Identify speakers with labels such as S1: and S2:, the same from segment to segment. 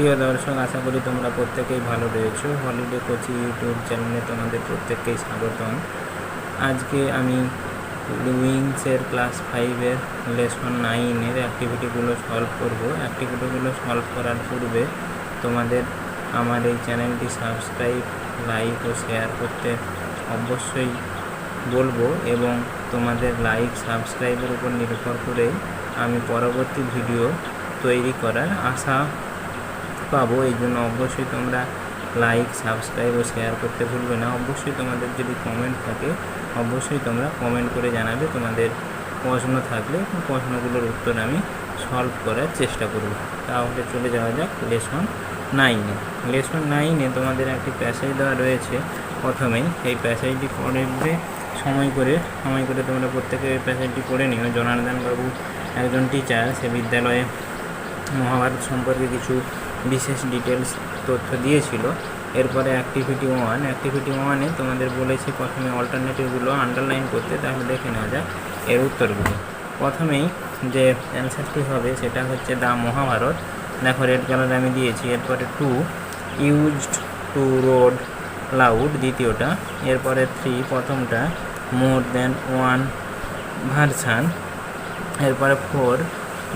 S1: প্রিয় দর্শক, আশা করি তোমরা প্রত্যেকেই ভালো রয়েছো। হলিডে কোচি ইউটিউব চ্যানেলে তোমাদের প্রত্যেককেই স্বাগতম। আজকে আমি উইংসের ক্লাস 5-এর লেসন 9-এর অ্যাক্টিভিটিগুলো সলভ করব। অ্যাক্টিভিটিগুলো সলভ করার পূর্বে তোমাদের আমার এই চ্যানেলটি সাবস্ক্রাইব, লাইক ও শেয়ার করতে অবশ্যই বলবো, এবং তোমাদের লাইক সাবস্ক্রাইবের উপর নির্ভর করেই আমি পরবর্তী ভিডিও তৈরি করার আশা পাবো। এই জন্য অবশ্যই তোমরা লাইক, সাবস্ক্রাইব ও শেয়ার করতে ভুলবে না। অবশ্যই তোমাদের যদি কমেন্ট থাকে অবশ্যই তোমরা কমেন্ট করে জানাবে। তোমাদের প্রশ্ন থাকলে প্রশ্নগুলোর উত্তর আমি সলভ করার চেষ্টা করব। তাহলে চলে যাওয়া যাক লেসন 9-এ। লেসন 9-এ তোমাদের একটি প্যাসেজ দেওয়া রয়েছে। প্রথমেই এই প্যাসেজটি পড়বে সময় করে তোমরা প্রত্যেকে এই প্যাসেজটি পড়ে নিও। জনার্দন বাবু একজন টিচার, সে বিদ্যালয়ে মহাভারত সম্পর্কে কিছু বিশেষ ডিটেলস তথ্য দিয়েছিল। এরপরে অ্যাক্টিভিটি 1-এ তোমাদের বলেছি প্রথমে অল্টারনেটিভগুলো আন্ডারলাইন করতে। তাহলে দেখে নেওয়া যাক এর উত্তরগুলো। প্রথমেই যে অ্যান্সারটি হবে সেটা হচ্ছে দ্য মহাভারত। দেখো, রেড কালার আমি দিয়েছি। এরপরে 2 ইউজড টু রোড লাউড, দ্বিতীয়টা। এরপরে 3 প্রথমটা, মোর দ্যান ওয়ান ভার্সান। এরপরে 4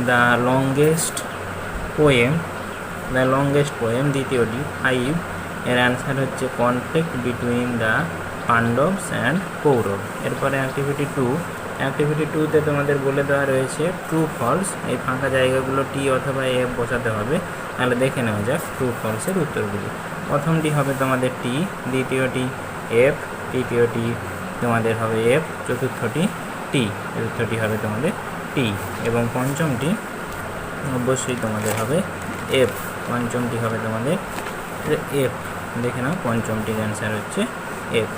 S1: দ্য লংগেস্ট পোয়েম, দ্বিতীয়টি। 5 এর অ্যান্সার হচ্ছে conflict between the Pandavas and Kaurava. এরপরে অ্যাক্টিভিটি 2-তে তোমাদের বলে দেওয়া রয়েছে ট্রু ফলস। এই ফাঁকা জায়গাগুলো টি অথবা এফ বসাতে হবে। তাহলে দেখে নেওয়া যাক ট্রু ফলসের উত্তরগুলি। প্রথমটি হবে তোমাদের টি, দ্বিতীয়টি এফ, তৃতীয়টি তোমাদের হবে এফ, চতুর্থটি হবে তোমাদের টি, এবং পঞ্চমটি অবশ্যই তোমাদের হবে এফ। দেখে নাও, পঞ্চমটির অ্যান্সার হচ্ছে এফ।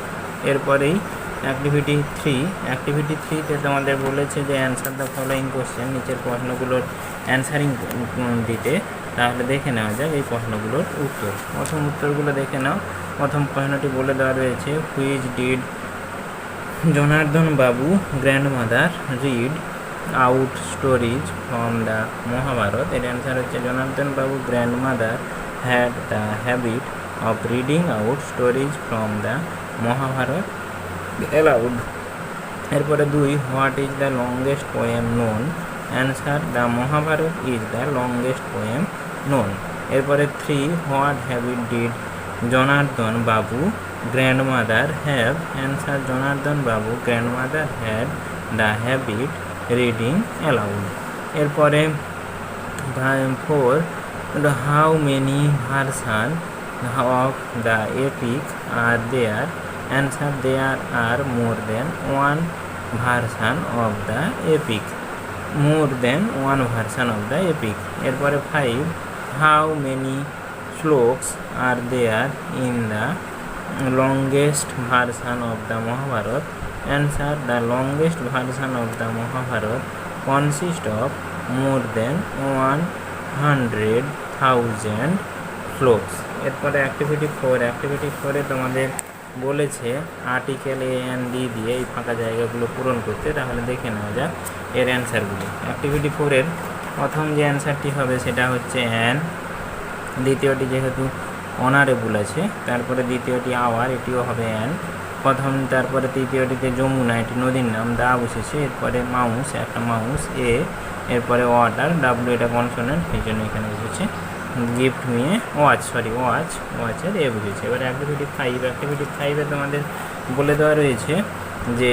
S1: এরপরেই অ্যাক্টিভিটি 3-তে তোমাদের বলেছে যে অ্যান্সার দ্য ফলোয়িং কোশ্চেন, নিচের প্রশ্নগুলোর অ্যান্সারিং দিতে। তাহলে দেখে নেওয়া যাক এই প্রশ্নগুলোর উত্তর। প্রথম উত্তরগুলো দেখে নাও। প্রথম প্রশ্নটি বলে দেওয়া রয়েছে which did Janardan Babu grandmother read out stories from the Mahabharata. এর অ্যান্সার হচ্ছে জনার্দন বাবু grandmother had the habit of reading out stories from the Mahabharata aloud. এরপরে 2 what is the longest poem known. Answer the Mahabharata is the longest poem known. এরপরে 3 what habit did Janardan Babu grandmother have. Answer Janardan Babu grandmother had the habit reading aloud. এরপরে 4 how many version of the epic are there. Answer there are more than one version of the epic. এরপরে 5 how many shlokas are there in the longest version of the Mahabharata. Answer the longest version of the Mahabharata consist of more than 100,000 shlokas. এরপরে activity 4-এ তোমাদের বলেছে article A N D দিয়ে এই ফাঁকা জায়গাগুলো পূরণ করতে। তাহলে দেখে নেওয়া যাক এর অ্যান্সারগুলি। অ্যাক্টিভিটি 4-এর প্রথম যে অ্যান্সারটি হবে সেটা হচ্ছে অ্যান, দ্বিতীয়টি যেহেতু অনারেবল আছে, তারপরে দ্বিতীয়টি আওয়ার, এটিও হবে অ্যান। তারপরে তৃতীয়টিতে যমুনা, এটি নদীর নাম, দা বসেছে। এরপরে মাউস, একটা মাউস, এ। এরপরে ওয়াটার, ডাব্লিউ এটা কনসোনেন্ট, এই জন্য এখানে বসেছে। গিফট নিয়ে ওয়াচের এ বুঝেছে। এবার অ্যাক্টিভিটি 5-এ তোমাদের বলে দেওয়া রয়েছে যে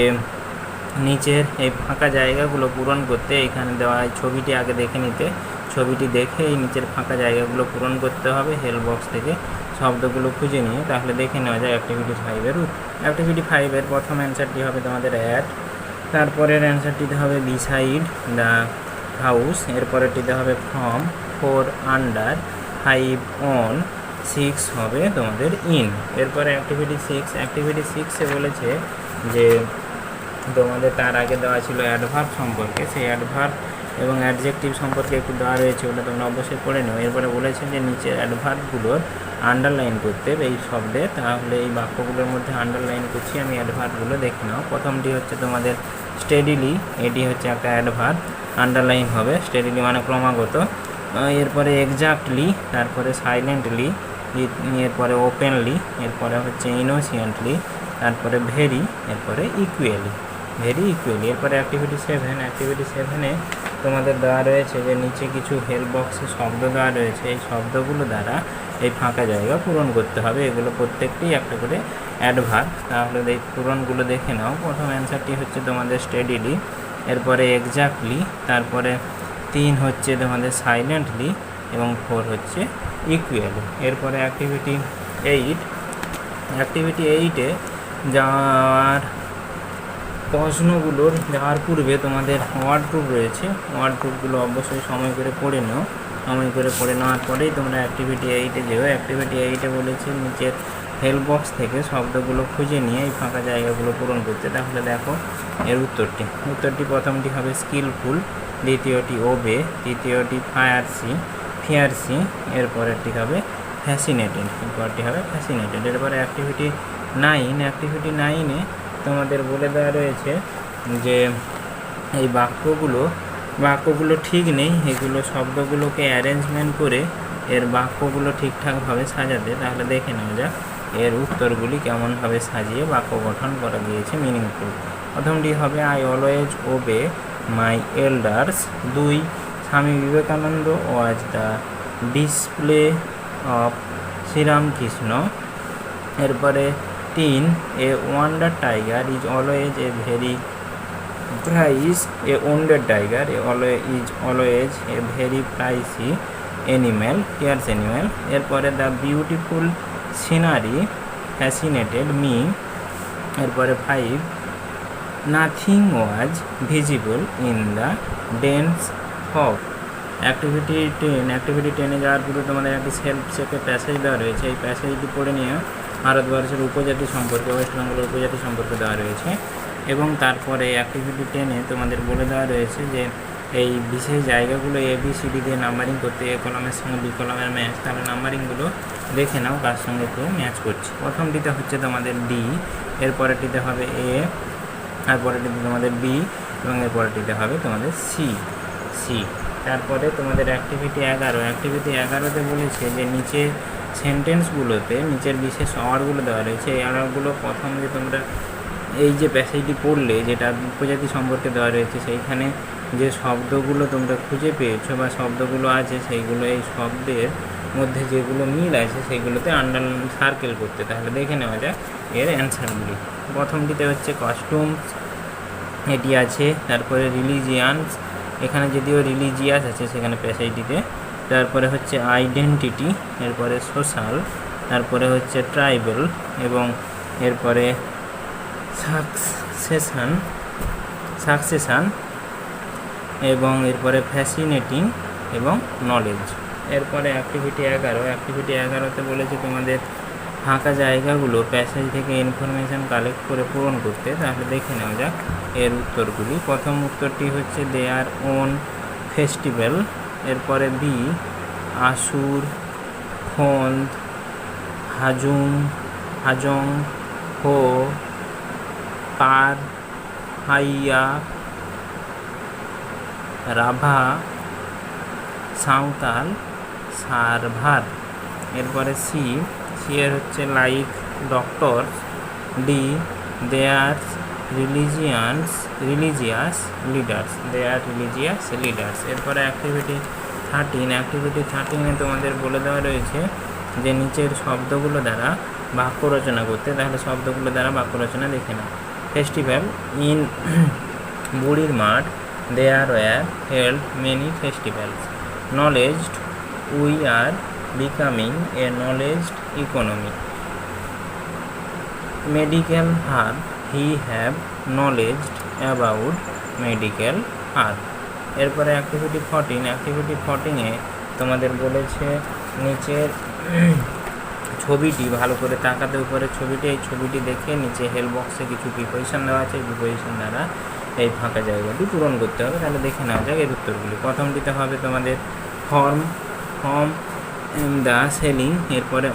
S1: নিচের এই ফাঁকা জায়গাগুলো পূরণ করতে, এখানে দেওয়া ছবিটি আগে দেখে নিতে। ছবিটি দেখে এই নিচের ফাঁকা জায়গাগুলো পূরণ করতে হবে হেল্প বক্স থেকে শব্দগুলো খুঁজে নিয়ে। তাহলে দেখে নেওয়া যায় অ্যাক্টিভিটি 5-এর প্রথম অ্যান্সারটি হবে তোমাদের অ্যাট, তারপরের অ্যান্সারটিতে হবে বিসাইড দ্য হাউস, এরপরেরটিতে হবে ফ্রম, 4 আন্ডার, 5 অন, 6 হবে তোমাদের ইন। এরপরে অ্যাক্টিভিটি 6-এ বলেছে যে তোমাদের তার আগে দেওয়া ছিল অ্যাডভার্ব সম্পর্কে, সেই অ্যাডভার্ব এবং অ্যাডজেক্টিভ সম্পর্কে একটু দেওয়া রয়েছে, ওটা তোমরা অবশ্যই পড়ে নেও। এরপরে বলেছে যে নিচের অ্যাডভার্বগুলোর আন্ডারলাইন করতে এই শব্দে। তাহলে এই বাক্যগুলোর মধ্যে আন্ডারলাইন করছি আমি, অ্যাডভার্বগুলো দেখে নাও। প্রথমটি হচ্ছে তোমাদের স্টেডিলি, এটি হচ্ছে একটা অ্যাডভার্ব, আন্ডারলাইন হবে। স্টেডিলি মানে ক্রমাগত। এরপরে এক্স্যাক্টলি, তারপরে সাইলেন্টলি, এরপরে ওপেনলি, এরপরে হচ্ছে ইনোসিয়েন্টলি, তারপরে ভেরি, এরপরে ইকুয়ালি, ভেরি ইকুয়ালি। এরপরে অ্যাক্টিভিটি 7, অ্যাক্টিভিটি 7-এ তোমাদের দেওয়া রয়েছে যে নিচে কিছু হেল্প বক্সে শব্দ দেওয়া রয়েছে, এই শব্দগুলো দ্বারা এই ফাঁকা জায়গা পূরণ করতে হবে। এগুলো প্রত্যেকটি একটা করে অ্যাডভার্ব। তাহলে এই পূরণগুলো দেখে নাও। প্রথম অ্যান্সারটি হচ্ছে তোমাদের স্টেডিলি, এরপরে এক্স্যাক্টলি, তারপরে 3 হচ্ছে তোমাদের সাইলেন্টলি এবং 4 হচ্ছে ইকুয়ালি। এরপরে অ্যাক্টিভিটি 8, অ্যাক্টিভিটি 8-এ যাওয়ার প্রশ্নগুলোর যাওয়ার পূর্বে তোমাদের ওয়ার্ড গ্রুপ রয়েছে, ওয়ার্ড গ্রুপগুলো অবশ্যই সময় করে পড়ে নাও। সময় করে পড়ে নেওয়ার পরেই তোমরা অ্যাক্টিভিটি 8-এ যেও। অ্যাক্টিভিটি 8-এ বলেছে নিচের হেল্প বক্স থেকে শব্দগুলো খুঁজে নিয়ে এই ফাঁকা জায়গাগুলো পূরণ করতে। তাহলে দেখো এর উত্তরটি প্রথমটি হবে স্কিলফুল, দ্বিতীয়টি ওবে, তৃতীয়টি ফিয়ারসি, এরপরেরটি হবে ফ্যাসিনেটেড, এরপরে অ্যাক্টিভিটি 9, অ্যাক্টিভিটি 9-এ তোমাদের বলে দেওয়া রয়েছে যে এই বাক্যগুলো ঠিক নেই, এগুলো শব্দগুলোকে অ্যারেঞ্জমেন্ট করে এর বাক্যগুলো ঠিকঠাকভাবে সাজাতে। তাহলে দেখে নেওয়া যাক এর উত্তরগুলি কেমনভাবে সাজিয়ে বাক্য গঠন করা গিয়েছে মিনিংফুল। প্রথমটি হবে I always obey my elders. 2, Swami Vivekananda was the display of Sri Ramakrishna. এরপরে 3, a wonder tiger is always a very price, a wounded tiger is always a very pricey animal, fierce animal. এরপরে the beautiful scenery fascinated me. এরপরে 5, nothing was visible in the dense fog. Activity 10, যাওয়ার পূর্বে তোমাদের একটি self চেকে passage দেওয়া রয়েছে, এই প্যাসেজটি পড়ে নিয়ে ভারতবর্ষের উপজাতি সম্পর্কে, ওয়েস্ট বেঙ্গলের উপজাতি সম্পর্কে দেওয়া রয়েছে। এবং তারপরে অ্যাক্টিভিটি 10-এ তোমাদের বলে দেওয়া রয়েছে যে এই বিশেষ জায়গাগুলো ABCD দিয়ে নাম্বারিং করতে, এ কলামের সঙ্গে বি কলামের ম্যাচ। তাহলে নাম্বারিংগুলো দেখে নাও কার সঙ্গে কেউ ম্যাচ করছে। প্রথমটিতে হচ্ছে তোমাদের ডি, এরপরেরটিতে হবে এ, তারপরেরটিতে তোমাদের বি এবং এরপরেরটিতে হবে তোমাদের সি। তারপরে তোমাদের অ্যাক্টিভিটি 11, অ্যাক্টিভিটি 11-তে বলেছে যে নিচে সেন্টেন্সগুলোতে নিচের বিশেষ ওয়ার্ডগুলো দেওয়া রয়েছে, এই ওয়ার্ডগুলো প্রথম যে তোমরা এই যে প্যাসেজটি পড়লে যেটা উপজাতি সম্পর্কে দেওয়া রয়েছে, সেইখানে যে শব্দগুলো তোমরা খুঁজে পেয়েছো বা শব্দগুলো আছে সেইগুলো এই শব্দের মধ্যে যেগুলো মিল আছে সেইগুলোতে আন্ডারলাইন সার্কেল করতে। তাহলে দেখে নেওয়া যাক এর অ্যান্সারগুলি। প্রথমটিতে হচ্ছে কস্টিউমস, এটি আছে। তারপরে রিলিজিয়ান্স, এখানে যদিও রিলিজিয়াস আছে সেখানে প্যাসেজটিতে। তারপরে হচ্ছে আইডেন্টিটি, এরপরে সোশ্যাল, তারপরে হচ্ছে ট্রাইবাল এবং এরপরে সাকসেশন এবং এরপরে ফ্যাসিনেটিং এবং নলেজ। এরপরে অ্যাক্টিভিটি 11, অ্যাক্টিভিটি 11-তে বলেছে তোমাদের ফাঁকা জায়গাগুলো প্যাসেজ থেকে ইনফরমেশান কালেক্ট করে পূরণ করতে। তাহলে দেখে নেওয়া যাক এর উত্তরগুলি। প্রথম উত্তরটি হচ্ছে দেয়ার ওন ফেস্টিভ্যাল, এরপরে বি আসুর, খোন্দ, হাজং, হো, পার, হাইয়া, রাভা, সাঁওতাল, সারভার। এরপরে সি এর হচ্ছে লাইক ডক্টরস। ডি দেয়ার রিলিজিয়াস লিডার্স। এরপরে অ্যাক্টিভিটি 13, অ্যাক্টিভিটি 13-এ তোমাদের বলে দেওয়া রয়েছে যে নিচের শব্দগুলো দ্বারা বাক্য রচনা করতে। তাহলে শব্দগুলো দ্বারা বাক্য রচনা দেখে নাও। ফেস্টিভ্যাল, ইন বুড়ির মাঠ there were held many festivals. Knowledged, we are becoming a knowledged economy. Medical herb, he have knowledged about medical herb. এরপরে অ্যাক্টিভিটি 14, অ্যাক্টিভিটি 14-এ তোমাদের বলেছে নিচের ছবিটি ভালো করে তাকাতে, উপরে ছবিটি, এই ছবিটি দেখে নিচে হেল্প বক্সে কিছু প্রিপোজিশন দেওয়া আছে, এই প্রিপোজিশন দ্বারা এই ফাঁকা জায়গাটি পূরণ করতে হবে। তাহলে দেখে নেওয়া যাক এর উত্তরগুলি। প্রথমটিতে হবে তোমাদের ফর্ম দ্য সেলিং, এরপরে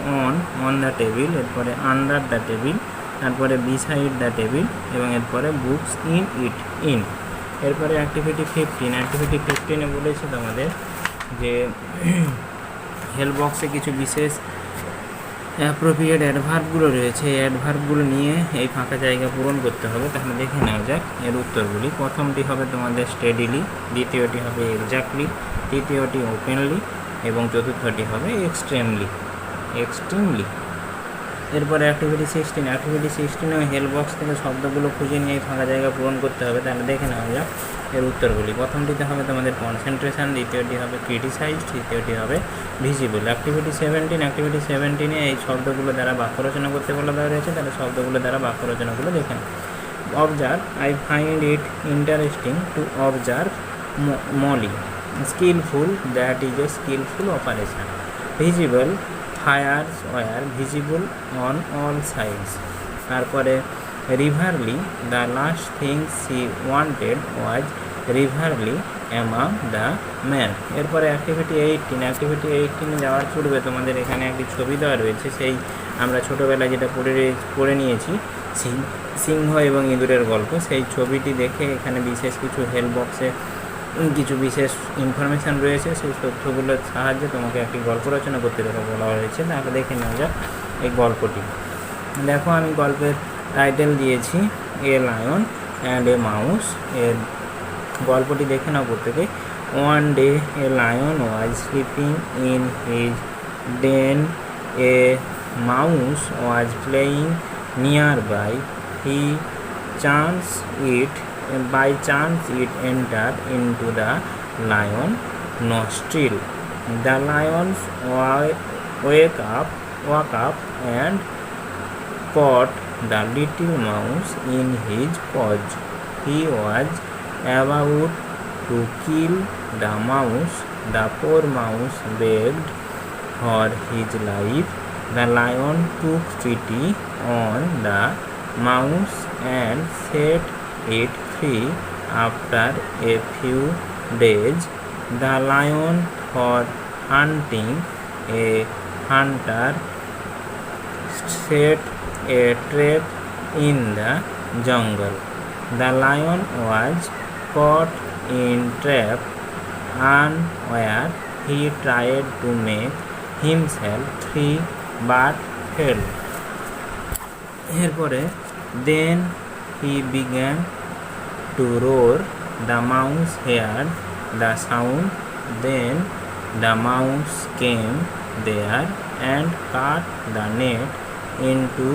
S1: অন দ্য টেবিল, এরপরে আন্ডার দ্য টেবিল, তারপরে বিসাইড দ্য টেবিল এবং এরপরে বুকস ইন। এরপরে অ্যাক্টিভিটি 15, অ্যাক্টিভিটি 15-এ বলেছে তোমাদের যে হেল্প বক্সে কিছু বিশেষ অ্যাপ্রোপ্রিয়েট অ্যাডভার্বগুলো রয়েছে। এই অ্যাডভার্বগুলো নিয়ে এই ফাঁকা জায়গা পূরণ করতে হবে। তাহলে দেখে নেওয়া যাক এর উত্তরগুলি। প্রথমটি হবে তোমাদের স্টেডিলি, দ্বিতীয়টি হবে এক্স্যাক্টলি, তৃতীয়টি ওপেনলি এবং চতুর্থটি হবে এক্সট্রিমলি। এরপরে অ্যাক্টিভিটি 16 হেল্প বক্স থেকে শব্দগুলো খুঁজে নিয়ে ফাঁকা জায়গা পূরণ করতে হবে। তাহলে দেখে নেওয়া যাক এর উত্তরগুলি। প্রথমটিতে হবে তোমাদের কনসেন্ট্রেশন, দ্বিতীয়টি হবে ক্রিটিসাইজ, তৃতীয়টি হবে ভিজিবল। অ্যাক্টিভিটি 17 এই শব্দগুলো দ্বারা বাক্য রচনা করতে বলা দেওয়া রয়েছে। তাহলে শব্দগুলো দ্বারা বাক্য রচনাগুলো দেখে নাও। Observe, I find it interesting to observe Molly. Skilful, that is a skilful operation. Visible, fires were visible on all sides. তারপরে rivalry, the last thing she wanted was rivalry among the man. এরপরে activity 18 যাওয়ার পূর্বে তোমাদের এখানে একটি ছবি দেওয়া রয়েছে। সেই আমরা ছোটোবেলায় যেটা পড়ে নিয়েছি সিংহ এবং ইঁদুরের গল্প, সেই ছবিটি দেখে এখানে বিশেষ কিছু হেল্প বক্সে কিছু বিশেষ ইনফরমেশান রয়েছে। সেই তথ্যগুলোর সাহায্যে তোমাকে একটি গল্প রচনা করতে বলা হয়েছে। তাহলে দেখে নেওয়া যাক এই গল্পটি। দেখো আমি গল্পের টাইটেল দিয়েছি a lion and a mouse. এর গল্পটি দেখে নাও প্রত্যেকে। One day a lion was sleeping in his den, a mouse was playing nearby, by chance it entered into the lion nostril. The lion woke up and caught the little mouse in his paws. He was about to kill the mouse. The poor mouse begged for his life. The lion took pity on the mouse and set it free. After a few days, the lion, for hunting, a hunter set a trap in the jungle. The lion was caught in trap unaware. He tried to make himself free but failed. এরপরে then he began to roar. The mouse heard the sound. Then the mouse came there and cut the net into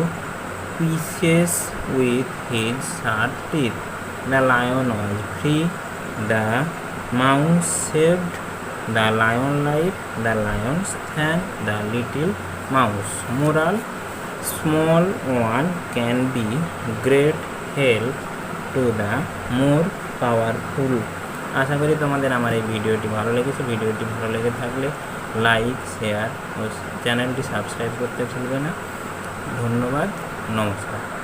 S1: pieces with his sharp teeth. The lion was free. The mouse saved the lion life. The lions thanked the little mouse. Moral: small one can be great help to the more powerful. আশা করি তোমাদের আমার এই ভিডিওটি ভালো লেগেছে। ভিডিওটি ভালো লেগে থাকলে লাইক, শেয়ার ও চ্যানেলটি সাবস্ক্রাইব করতে ভুলবে না। ধন্যবাদ, নমস্কার।